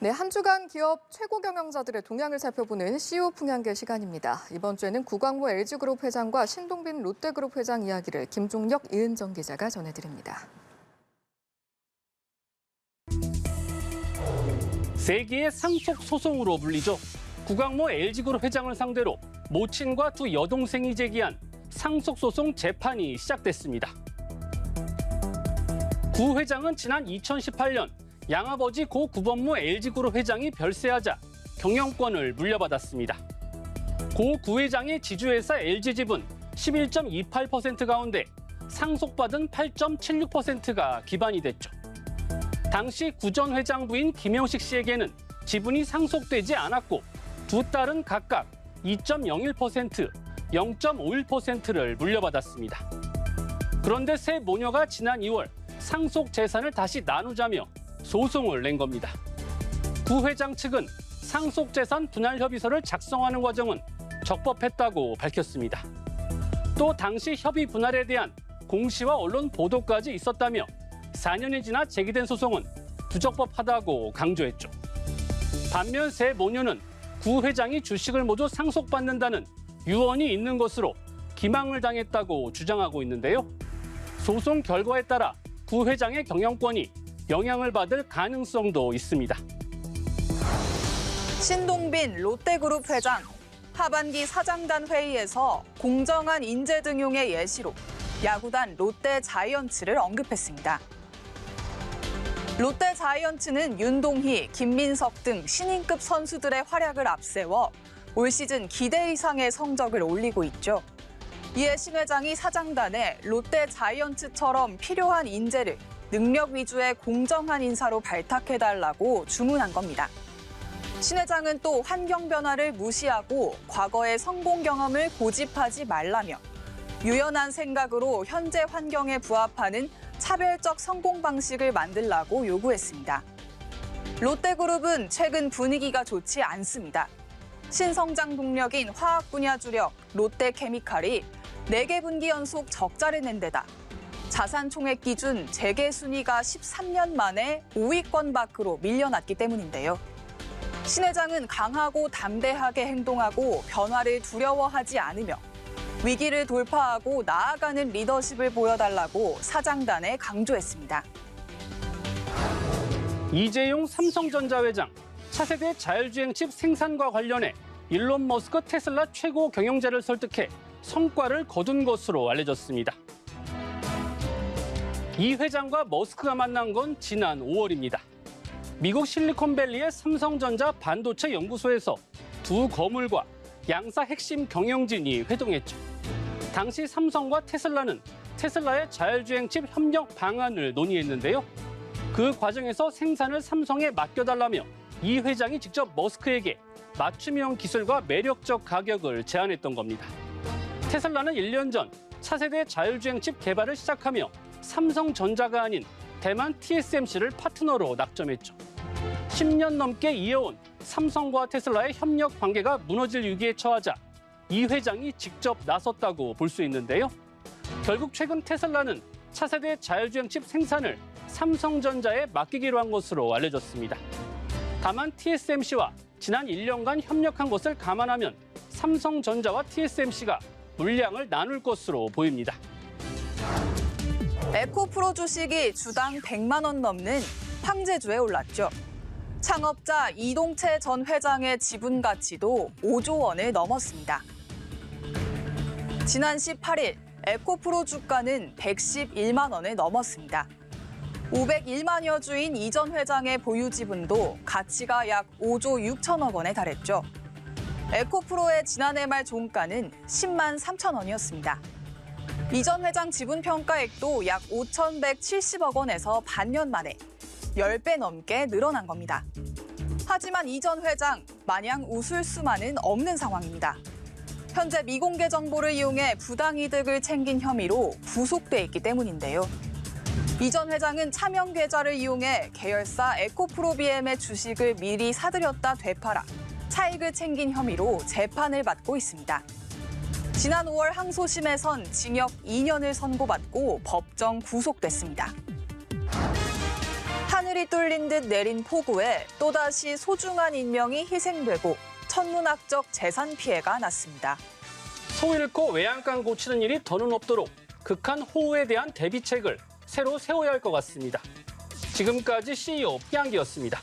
네, 한 주간 기업 최고 경영자들의 동향을 살펴보는 CEO 풍향계 시간입니다. 이번 주에는 구광모 LG그룹 회장과 신동빈 롯데그룹 회장 이야기를 김종혁, 이은정 기자가 전해드립니다. 세기의 상속 소송으로 불리죠. 구광모 LG그룹 회장을 상대로 모친과 두 여동생이 제기한 상속 소송 재판이 시작됐습니다. 구 회장은 지난 2018년 양아버지 고 구범무 LG그룹 회장이 별세하자 경영권을 물려받았습니다. 고 구 회장의 지주회사 LG지분 11.28% 가운데 상속받은 8.76%가 기반이 됐죠. 당시 구 전 회장 부인 김영식 씨에게는 지분이 상속되지 않았고 두 딸은 각각 2.01%, 0.51%를 물려받았습니다. 그런데 세 모녀가 지난 2월 상속 재산을 다시 나누자며 소송을 낸 겁니다. 구 회장 측은 상속 재산 분할 협의서를 작성하는 과정은 적법했다고 밝혔습니다. 또 당시 협의 분할에 대한 공시와 언론 보도까지 있었다며 4년이 지나 제기된 소송은 부적법하다고 강조했죠. 반면 세 모녀는 구 회장이 주식을 모두 상속받는다는 유언이 있는 것으로 기망을 당했다고 주장하고 있는데요. 소송 결과에 따라 구 회장의 경영권이 영향을 받을 가능성도 있습니다. 신동빈 롯데그룹 회장, 하반기 사장단 회의에서 공정한 인재 등용의 예시로 야구단 롯데자이언츠를 언급했습니다. 롯데자이언츠는 윤동희, 김민석 등 신인급 선수들의 활약을 앞세워 올 시즌 기대 이상의 성적을 올리고 있죠. 이에 신 회장이 사장단에 롯데자이언츠처럼 필요한 인재를 능력 위주의 공정한 인사로 발탁해달라고 주문한 겁니다. 신 회장은 또 환경 변화를 무시하고 과거의 성공 경험을 고집하지 말라며 유연한 생각으로 현재 환경에 부합하는 차별적 성공 방식을 만들라고 요구했습니다. 롯데그룹은 최근 분위기가 좋지 않습니다. 신성장 동력인 화학 분야 주력 롯데케미칼이 4개 분기 연속 적자를 낸 데다 자산 총액 기준 재계 순위가 13년 만에 5위권 밖으로 밀려났기 때문인데요. 신 회장은 강하고 담대하게 행동하고 변화를 두려워하지 않으며 위기를 돌파하고 나아가는 리더십을 보여달라고 사장단에 강조했습니다. 이재용 삼성전자 회장, 차세대 자율주행 칩 생산과 관련해 일론 머스크 테슬라 최고 경영자를 설득해 성과를 거둔 것으로 알려졌습니다. 이 회장과 머스크가 만난 건 지난 5월입니다. 미국 실리콘밸리의 삼성전자 반도체 연구소에서 두 거물과 양사 핵심 경영진이 회동했죠. 당시 삼성과 테슬라는 테슬라의 자율주행 칩 협력 방안을 논의했는데요. 그 과정에서 생산을 삼성에 맡겨달라며 이 회장이 직접 머스크에게 맞춤형 기술과 매력적 가격을 제안했던 겁니다. 테슬라는 1년 전 차세대 자율주행 칩 개발을 시작하며 삼성전자가 아닌 대만 TSMC를 파트너로 낙점했죠. 10년 넘게 이어온 삼성과 테슬라의 협력 관계가 무너질 위기에 처하자 이 회장이 직접 나섰다고 볼 수 있는데요. 결국 최근 테슬라는 차세대 자율주행 칩 생산을 삼성전자에 맡기기로 한 것으로 알려졌습니다. 다만 TSMC와 지난 1년간 협력한 것을 감안하면 삼성전자와 TSMC가 물량을 나눌 것으로 보입니다. 에코프로 주식이 주당 100만 원 넘는 황제주에 올랐죠. 창업자 이동채 전 회장의 지분 가치도 5조 원을 넘었습니다. 지난 18일 에코프로 주가는 111만 원을 넘었습니다. 501만여 주인 이 전 회장의 보유 지분도 가치가 약 5조 6천억 원에 달했죠. 에코프로의 지난해 말 종가는 10만 3천 원이었습니다. 이 전 회장 지분 평가액도 약 5,170억 원에서 반년 만에 10배 넘게 늘어난 겁니다. 하지만 이 전 회장 마냥 웃을 수만은 없는 상황입니다. 현재 미공개 정보를 이용해 부당이득을 챙긴 혐의로 구속돼 있기 때문인데요. 이 전 회장은 차명 계좌를 이용해 계열사 에코프로비엠의 주식을 미리 사들였다 되팔아 차익을 챙긴 혐의로 재판을 받고 있습니다. 지난 5월 항소심에선 징역 2년을 선고받고 법정 구속됐습니다. 하늘의 하늘이 뚫린 듯 내린 폭우에 또다시 소중한 인명이 희생되고 천문학적 재산 피해가 났습니다. 소 잃고 외양간 고치는 일이 더는 없도록 극한 호우에 대한 대비책을 새로 세워야 할 것 같습니다. 지금까지 CEO 피양기였습니다.